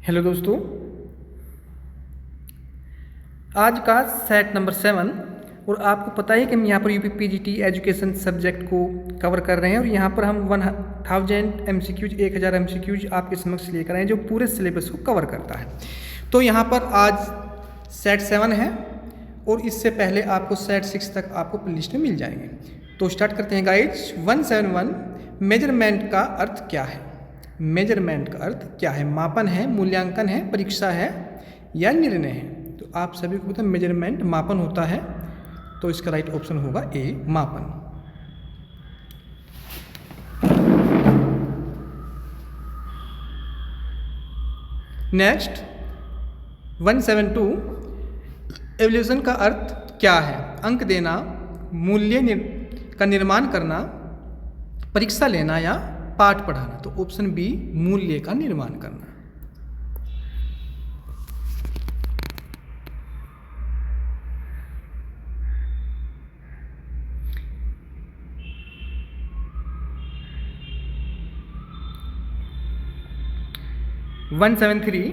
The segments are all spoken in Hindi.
हेलो दोस्तों, आज का सेट नंबर 7 और आपको पता है कि हम यहाँ पर यूपी पीजीटी एजुकेशन सब्जेक्ट को कवर कर रहे हैं और यहाँ पर हम 1000 MCQs 1000 MCQs आपके समक्ष लेकर आए हैं जो पूरे सिलेबस को कवर करता है। तो यहाँ पर आज सेट 7 है और इससे पहले आपको सेट 6 तक आपको प्लेलिस्ट में मिल जाएंगे। तो स्टार्ट करते हैं गाइज। 171 मेजरमेंट का अर्थ क्या है? मेजरमेंट का अर्थ क्या है? मापन है, मूल्यांकन है, परीक्षा है या निर्णय है? तो आप सभी को पता है मेजरमेंट मापन होता है, तो इसका राइट ऑप्शन होगा ए, मापन। नेक्स्ट 172 एवोल्यूशन का अर्थ क्या है? अंक देना, मूल्य का निर्माण करना, परीक्षा लेना या पाठ पढ़ाना। तो ऑप्शन बी, मूल्य का निर्माण करना। वन 173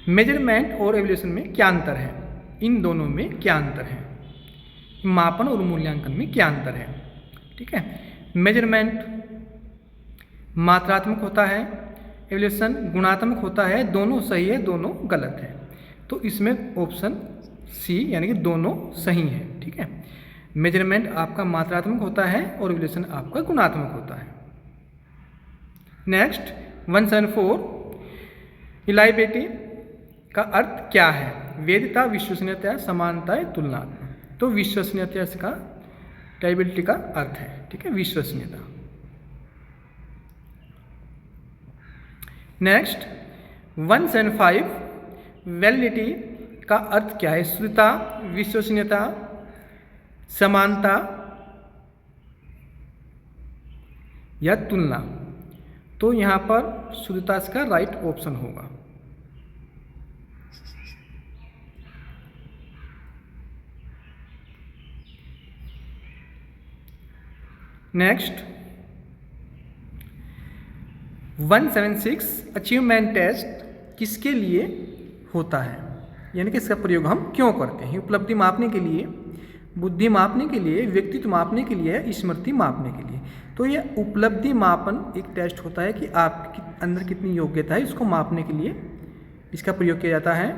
मेजरमेंट और एवोल्यूशन में क्या अंतर है? इन दोनों में क्या अंतर है? मापन और मूल्यांकन में क्या अंतर है? ठीक है, मेजरमेंट मात्रात्मक होता है, एवोल्यूशन गुणात्मक होता है। दोनों सही है, दोनों गलत है। तो इसमें ऑप्शन सी यानी कि दोनों सही है। ठीक है, मेजरमेंट आपका मात्रात्मक होता है और एवोल्यूशन आपका गुणात्मक होता है। नेक्स्ट 174 रिलायबिलिटी का अर्थ क्या है? वैधता, विश्वसनीयता, समानता या तुलनात्मक। तो विश्वसनीयता इसका रिलायबिलिटी का अर्थ है। ठीक है, विश्वसनीयता। नेक्स्ट 175 वैलिडिटी का अर्थ क्या है? शुद्धता, विश्वसनीयता, समानता या तुलना। तो यहाँ पर शुद्धता इसका राइट ऑप्शन होगा। नेक्स्ट 176 अचीवमेंट टेस्ट किसके लिए होता है? यानी कि इसका प्रयोग हम क्यों करते हैं? उपलब्धि मापने के लिए, बुद्धि मापने के लिए, व्यक्तित्व मापने के लिए, स्मृति मापने के लिए। तो यह उपलब्धि मापन एक टेस्ट होता है कि आपके अंदर कितनी योग्यता है, इसको मापने के लिए इसका प्रयोग किया जाता है।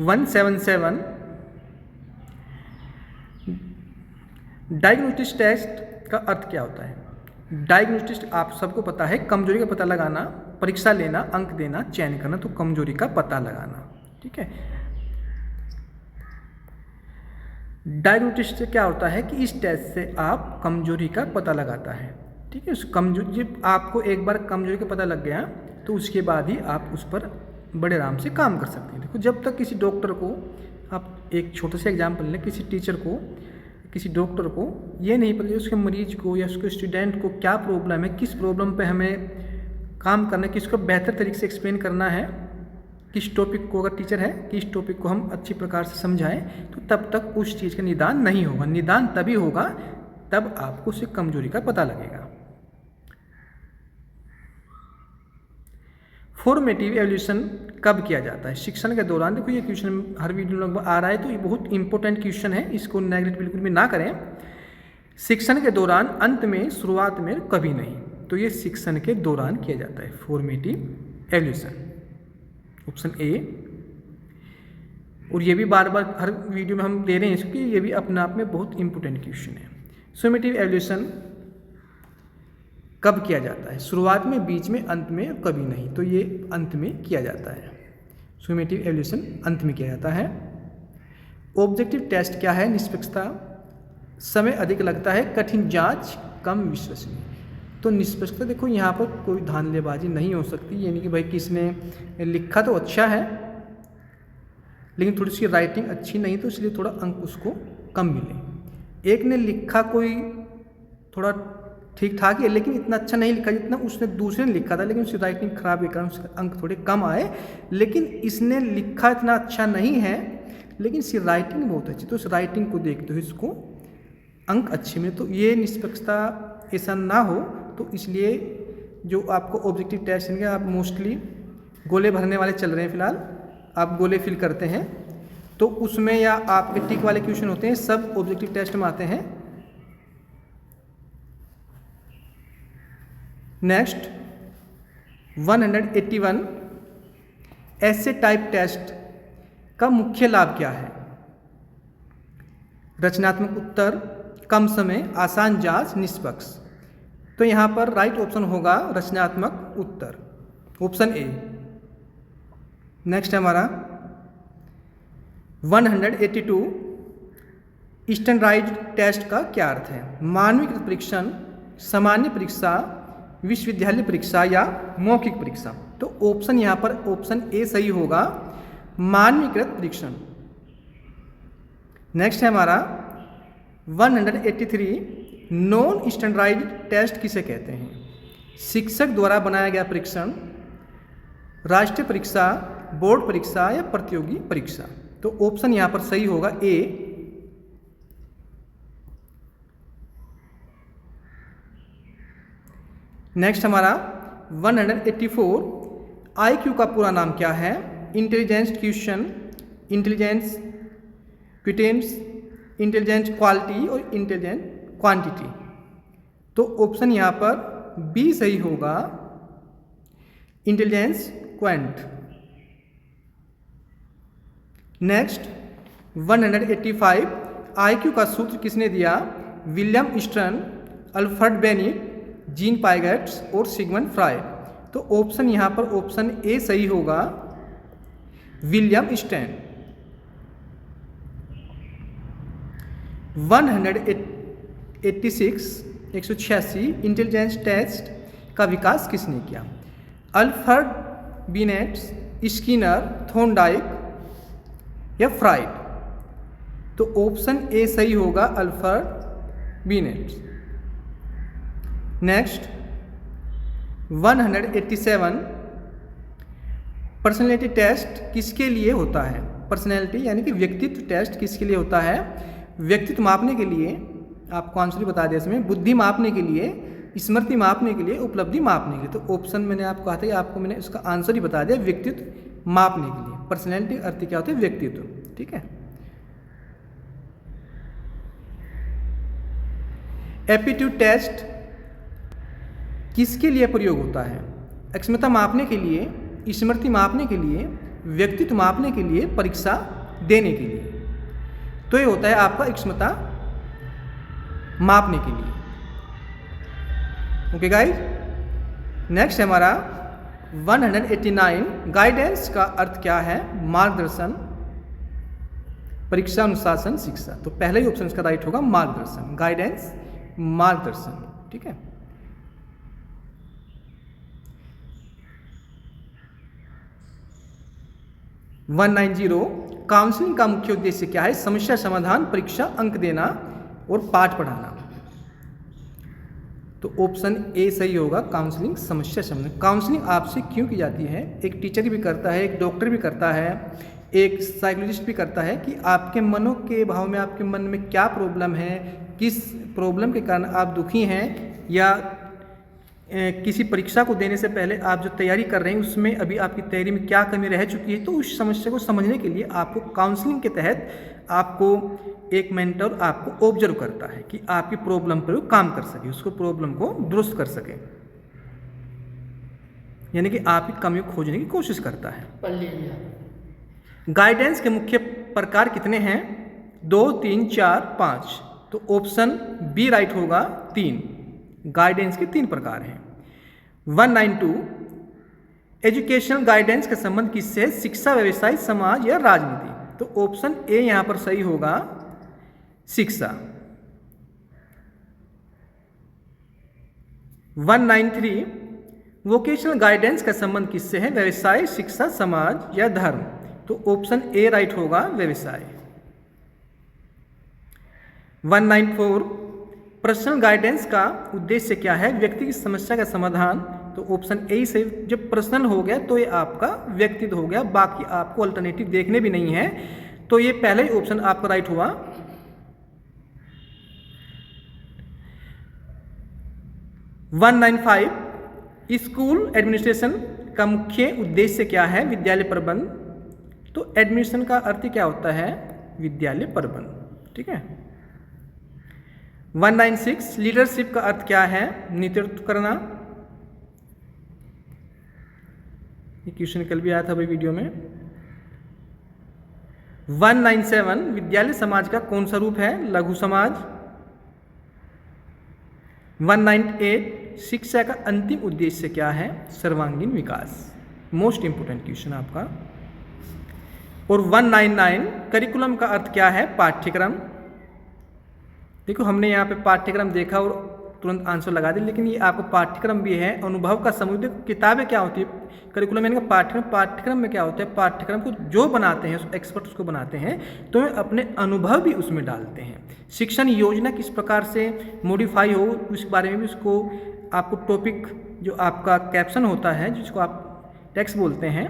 177 डायग्नोस्टिक टेस्ट का अर्थ क्या होता है? डायग्नोस्टिक आप सबको पता है, कमजोरी का पता लगाना, परीक्षा लेना, अंक देना, चयन करना। तो कमजोरी का पता लगाना। ठीक है, डायग्नोस्टिक से क्या होता है कि इस टेस्ट से आप कमजोरी का पता लगाता है। ठीक है, उस कमजोरी जब आपको एक बार कमजोरी का पता लग गया तो उसके बाद ही आप उस पर बड़े आराम से काम कर सकते हैं। देखो, जब तक किसी डॉक्टर को, आप एक छोटा सा एग्जाम्पल लें, किसी टीचर को, किसी डॉक्टर को ये नहीं पता उसके मरीज को या उसके स्टूडेंट को क्या प्रॉब्लम है, किस प्रॉब्लम पे हमें काम करना है, किसको बेहतर तरीके से एक्सप्लेन करना है, किस टॉपिक को, अगर टीचर है किस टॉपिक को हम अच्छी प्रकार से समझाएं, तो तब तक उस चीज़ का निदान नहीं होगा। निदान तभी होगा तब आपको उसकी कमजोरी का पता लगेगा। फॉर्मेटिव एवोल्यूशन कब किया जाता है? शिक्षण के दौरान। देखो, ये क्वेश्चन हर वीडियो में लगभग आ रहा है, तो ये बहुत इंपॉर्टेंट क्वेश्चन है, इसको नेगलेक्ट बिल्कुल भी ना करें। शिक्षण के दौरान, अंत में, शुरुआत में, कभी नहीं। तो ये शिक्षण के दौरान किया जाता है फॉर्मेटिव एवोल्यूशन, ऑप्शन ए। और ये भी बार बार हर वीडियो में हम दे रहे हैं इसको, ये भी अपने आप में बहुत इंपॉर्टेंट क्वेश्चन है। फॉर्मेटिव एवोल्यूशन कब किया जाता है? शुरुआत में, बीच में, अंत में, कभी नहीं। तो ये अंत में किया जाता है। फॉर्मेटिव एवोल्यूशन अंत में किया जाता है। ऑब्जेक्टिव टेस्ट क्या है? निष्पक्षता, समय अधिक लगता है, कठिन जांच, कम विश्वसनीय। तो निष्पक्षता, देखो यहाँ पर कोई धांधलेबाजी नहीं हो सकती, यानी कि भाई किसने लिखा तो अच्छा है लेकिन थोड़ी सी राइटिंग अच्छी नहीं, तो इसलिए थोड़ा अंक उसको कम मिले। एक ने लिखा कोई थोड़ा ठीक ठाक है लेकिन इतना अच्छा नहीं लिखा जितना उसने दूसरे ने लिखा था, लेकिन उसकी राइटिंग खराब है कारण उसके अंक थोड़े कम आए। लेकिन इसने लिखा इतना अच्छा नहीं है लेकिन इसकी राइटिंग बहुत अच्छी, तो उस राइटिंग को देखते हुए इसको अंक अच्छे मिले। तो ये निष्पक्षता ऐसा ना हो, तो इसलिए जो आपको ऑब्जेक्टिव टेस्ट इनके आप मोस्टली गोले भरने वाले चल रहे हैं फिलहाल, आप गोले फिल करते हैं तो उसमें या आपके टिक वाले क्वेश्चन होते हैं, सब ऑब्जेक्टिव टेस्ट में आते हैं। नेक्स्ट 181 ऐसे टाइप टेस्ट का मुख्य लाभ क्या है? रचनात्मक उत्तर, कम समय, आसान जांच, निष्पक्ष। तो यहाँ पर राइट ऑप्शन होगा रचनात्मक उत्तर, ऑप्शन ए। नेक्स्ट है हमारा 182 स्टैंडर्डाइज्ड टेस्ट का क्या अर्थ है? मानवीकृत परीक्षण, सामान्य परीक्षा, विश्वविद्यालय परीक्षा या मौखिक परीक्षा। तो ऑप्शन यहाँ पर ऑप्शन ए सही होगा, मानवीकृत परीक्षण। नेक्स्ट है हमारा 183 नॉन स्टैंडर्डाइज्ड टेस्ट किसे कहते हैं? शिक्षक द्वारा बनाया गया परीक्षण, राष्ट्रीय परीक्षा, बोर्ड परीक्षा या प्रतियोगी परीक्षा। तो ऑप्शन यहां पर सही होगा ए। नेक्स्ट हमारा 184 आईक्यू का पूरा नाम क्या है? Intelligence question, intelligence quotient, intelligence quality और इंटेलिजेंस क्वांटिटी। तो ऑप्शन यहाँ पर बी सही होगा, इंटेलिजेंस क्वांट। नेक्स्ट 185 आईक्यू का सूत्र किसने दिया? William Stern, Alfred Binet, Jean Piagets और सिगमंड फ्राइड। तो ऑप्शन यहाँ पर ऑप्शन ए सही होगा, विलियम स्टर्न। 186 इंटेलिजेंस टेस्ट का विकास किसने किया? अल्फ्रेड बिनेट, स्किनर, थॉर्नडाइक या फ्राइड। तो ऑप्शन ए सही होगा, Alfred Binet. Next 187 personality test किसके लिए होता है? पर्सनैलिटी यानी कि व्यक्तित्व टेस्ट किसके लिए होता है? व्यक्तित्व मापने के लिए, आपको आंसर बता दिया इसमें, बुद्धि मापने के लिए, स्मृति मापने के लिए, उपलब्धि मापने के लिए। तो ऑप्शन मैंने आपको कहा था कि आपको मैंने उसका आंसर ही बता दिया, व्यक्तित्व मापने के लिए। पर्सनैलिटी अर्थ क्या होता है? व्यक्तित्व। ठीक है। एप्टीट्यूड टेस्ट किसके लिए प्रयोग होता है? क्षमता मापने के लिए, स्मृति मापने के लिए, व्यक्तित्व मापने के लिए, परीक्षा देने के लिए। तो ये होता है आपका क्षमता मापने के लिए। Okay guys. नेक्स्ट है हमारा 189 गाइडेंस का अर्थ क्या है? मार्गदर्शन, परीक्षा, अनुशासन, शिक्षा। तो पहले ही ऑप्शन इसका राइट होगा, मार्गदर्शन। गाइडेंस मार्गदर्शन। ठीक है। वन 190 काउंसलिंग का मुख्य उद्देश्य क्या है? समस्या समाधान, परीक्षा, अंक देना और पाठ पढ़ाना। तो ऑप्शन ए सही होगा, काउंसलिंग, समस्या समाधान। काउंसलिंग आपसे क्यों की जाती है? एक टीचर भी करता है, एक डॉक्टर भी करता है, एक साइकोलॉजिस्ट भी करता है कि आपके मनों के भाव में, आपके मन में क्या प्रॉब्लम है, किस प्रॉब्लम के कारण आप दुखी हैं, या किसी परीक्षा को देने से पहले आप जो तैयारी कर रहे हैं उसमें अभी आपकी तैयारी में क्या कमी रह चुकी है। तो उस समस्या को समझने के लिए आपको काउंसलिंग के तहत आपको एक मेंटर आपको ऑब्जर्व करता है कि आपकी प्रॉब्लम पर वो काम कर सके, उसको प्रॉब्लम को दुरुस्त कर सके, यानी कि आपकी कमी को खोजने की कोशिश करता है। गाइडेंस के मुख्य प्रकार कितने हैं? 2, 3, 4, 5। तो ऑप्शन बी राइट होगा, 3। गाइडेंस के 3 प्रकार हैं। 192 एजुकेशनल गाइडेंस का संबंध किससे है? शिक्षा, व्यवसाय, समाज या राजनीति। तो ऑप्शन ए यहां पर सही होगा, शिक्षा। 193 वोकेशनल गाइडेंस का संबंध किससे है? व्यवसाय, शिक्षा, समाज या धर्म। तो ऑप्शन ए राइट होगा, व्यवसाय। 194 पर्सनल गाइडेंस का उद्देश्य क्या है? व्यक्ति की समस्या का समाधान। तो ऑप्शन ए से जब पर्सनल हो गया तो ये आपका व्यक्तित्व हो गया, बाकी आपको अल्टरनेटिव देखने भी नहीं है। तो ये पहले ही ऑप्शन आपका राइट हुआ। 195 स्कूल एडमिनिस्ट्रेशन का मुख्य उद्देश्य क्या है? विद्यालय प्रबंध। तो एडमिनिस्ट्रेशन का अर्थ क्या होता है? विद्यालय प्रबंध। ठीक है। 196 लीडरशिप का अर्थ क्या है? नेतृत्व करना। ये क्वेश्चन कल भी आया था भाई वीडियो में। 197 विद्यालय समाज का कौन सा रूप है? लघु समाज। 198 शिक्षा का अंतिम उद्देश्य क्या है? सर्वांगीण विकास। मोस्ट इंपोर्टेंट क्वेश्चन आपका। और 199 करिकुलम का अर्थ क्या है? पाठ्यक्रम। देखो हमने यहाँ पे पाठ्यक्रम देखा और तुरंत आंसर लगा दिया, लेकिन ये आपको पाठ्यक्रम भी है, अनुभव का समूह। देखो किताबें क्या होती है? करिकुलम यानी पाठ्यक्रम। पाठ्यक्रम में क्या होता है? पाठ्यक्रम को जो बनाते हैं, एक्सपर्ट उसको बनाते हैं, तो अपने अनुभव भी उसमें डालते हैं। शिक्षण योजना किस प्रकार से मॉडिफाई हो, उस बारे में भी उसको आपको टॉपिक, जो आपका कैप्शन होता है, जिसको आप टेक्स्ट बोलते हैं,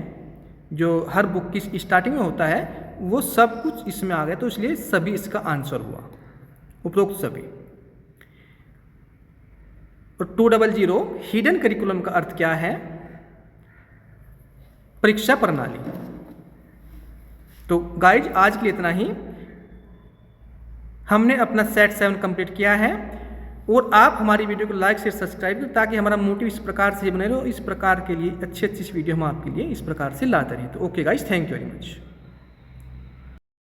जो हर बुक की स्टार्टिंग में होता है, वो सब कुछ इसमें आ गया। तो इसलिए सभी इसका आंसर हुआ, उपरोक्त सभी। और 200 हिडन करिकुलम का अर्थ क्या है? परीक्षा प्रणाली। तो गाइज आज के लिए इतना ही। हमने अपना सेट 7 कंप्लीट किया है और आप हमारी वीडियो को लाइक शेयर सब्सक्राइब करें ताकि हमारा मोटिव इस प्रकार से बने रहे। इस प्रकार के लिए अच्छी वीडियो हम आपके लिए इस प्रकार से लाते रहें। तो okay guys, thank you very much.